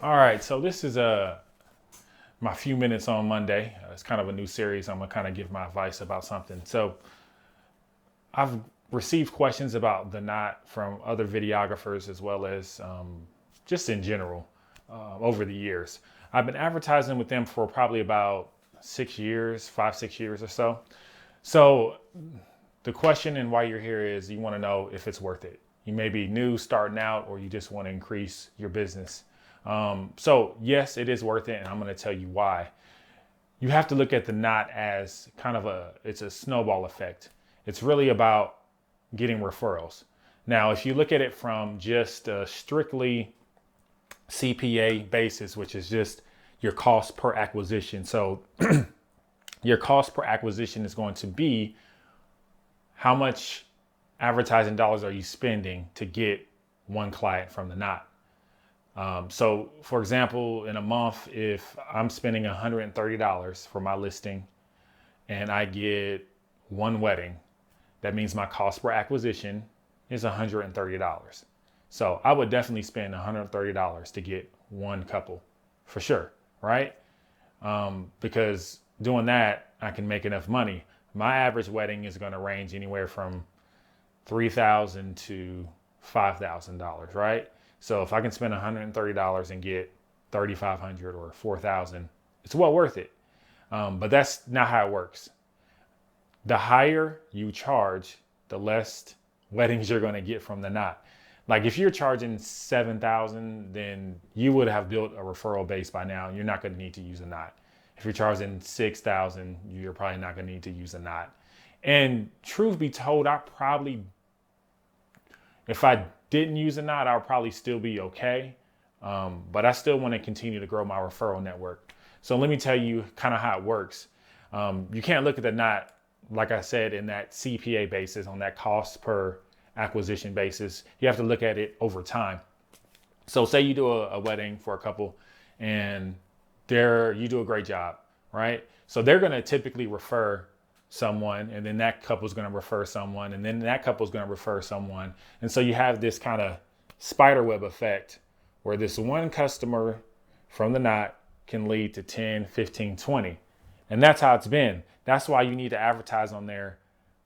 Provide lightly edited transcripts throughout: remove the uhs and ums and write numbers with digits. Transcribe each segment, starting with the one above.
All right, so this is my few minutes on Monday. It's kind of a new series. I'm gonna kind of give my advice about something. So I've received questions about TheKnot from other videographers as well as just in general over the years. I've been advertising with them for probably about 6 years, 5, 6 years or so. So the question and why you're here is you want to know if it's worth it. You may be new, starting out, or you just want to increase your business. So yes, it is worth it, and I'm going to tell you why. You have to look at TheKnot as kind of it's a snowball effect. It's really about getting referrals. Now, if you look at it from just a strictly CPA basis, which is just your cost per acquisition. So your cost per acquisition is going to be how much advertising dollars are you spending to get one client from TheKnot. So for example, in a month, if I'm spending $130 for my listing and I get one wedding, that means my cost per acquisition is $130. So I would definitely spend $130 to get one couple for sure, right? Because doing that, I can make enough money. My average wedding is going to range anywhere from $3,000 to $5,000, right? So if I can spend $130 and get $3,500 or $4,000, it's well worth it. But that's not how it works. The higher you charge, the less weddings you're going to get from TheKnot. Like if you're charging $7,000, then you would have built a referral base by now. You're not going to need to use TheKnot. If you're charging $6,000, you're probably not going to need to use TheKnot. And truth be told, if I didn't use TheKnot, I'll probably still be okay. But I still want to continue to grow my referral network. So let me tell you kind of how it works. You can't look at TheKnot, like I said, in that CPA basis, on that cost per acquisition basis. You have to look at it over time. So say you do a wedding for a couple and you do a great job, right? So they're going to typically refer someone, and then that couple's going to refer someone, and then that couple's going to refer someone. And so you have this kind of spider web effect where this one customer from TheKnot can lead to 10, 15, 20. And that's how it's been. That's why you need to advertise on there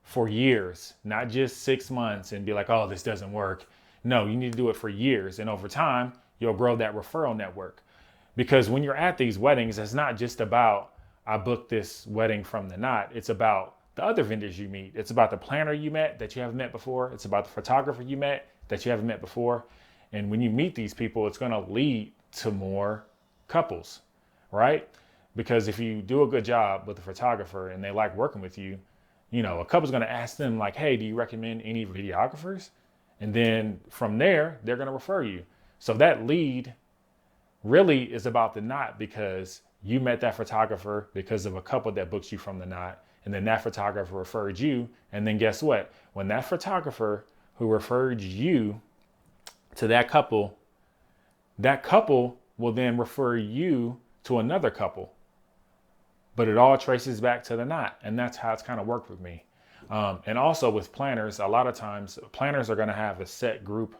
for years, not just 6 months and be like, oh, this doesn't work. No, you need to do it for years. And over time, you'll grow that referral network. Because when you're at these weddings, it's not just about, I booked this wedding from TheKnot. It's about the other vendors you meet. It's about the planner you met that you haven't met before. It's about the photographer you met that you haven't met before. And when you meet these people, it's going to lead to more couples, right? Because if you do a good job with the photographer and they like working with you, a couple's going to ask them like, hey, do you recommend any videographers? And then from there, they're going to refer you. So that lead really is about TheKnot because you met that photographer because of a couple that booked you from TheKnot, and then that photographer referred you. And then guess what? When that photographer who referred you to that couple will then refer you to another couple. But it all traces back to TheKnot, and that's how it's kind of worked with me. And also with planners, a lot of times planners are going to have a set group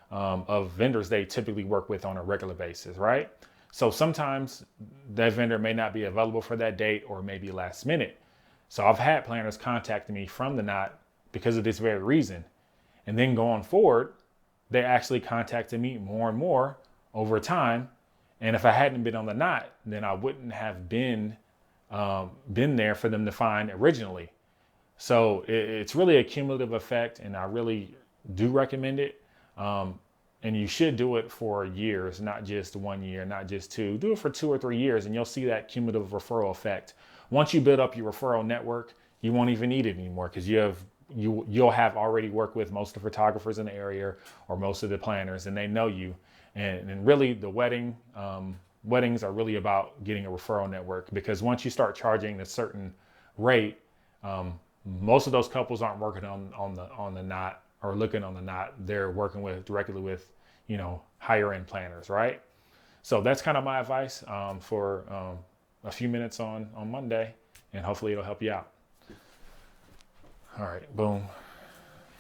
of vendors they typically work with on a regular basis, right? So sometimes that vendor may not be available for that date or maybe last minute. So I've had planners contact me from TheKnot because of this very reason. And then going forward, they actually contacted me more and more over time. And if I hadn't been on TheKnot, then I wouldn't have been there for them to find originally. So it's really a cumulative effect, and I really do recommend it. And you should do it for years, not just 1 year, not just two. Do it for 2 or 3 years, and you'll see that cumulative referral effect. Once you build up your referral network, you won't even need it anymore because you'll have already worked with most of the photographers in the area or most of the planners, and they know you. And really, the weddings are really about getting a referral network, because once you start charging a certain rate, most of those couples aren't working on the knot or looking on TheKnot. They're working directly with higher end planners, right? So that's kind of my advice for a few minutes on Monday, and hopefully it'll help you out. All right, boom.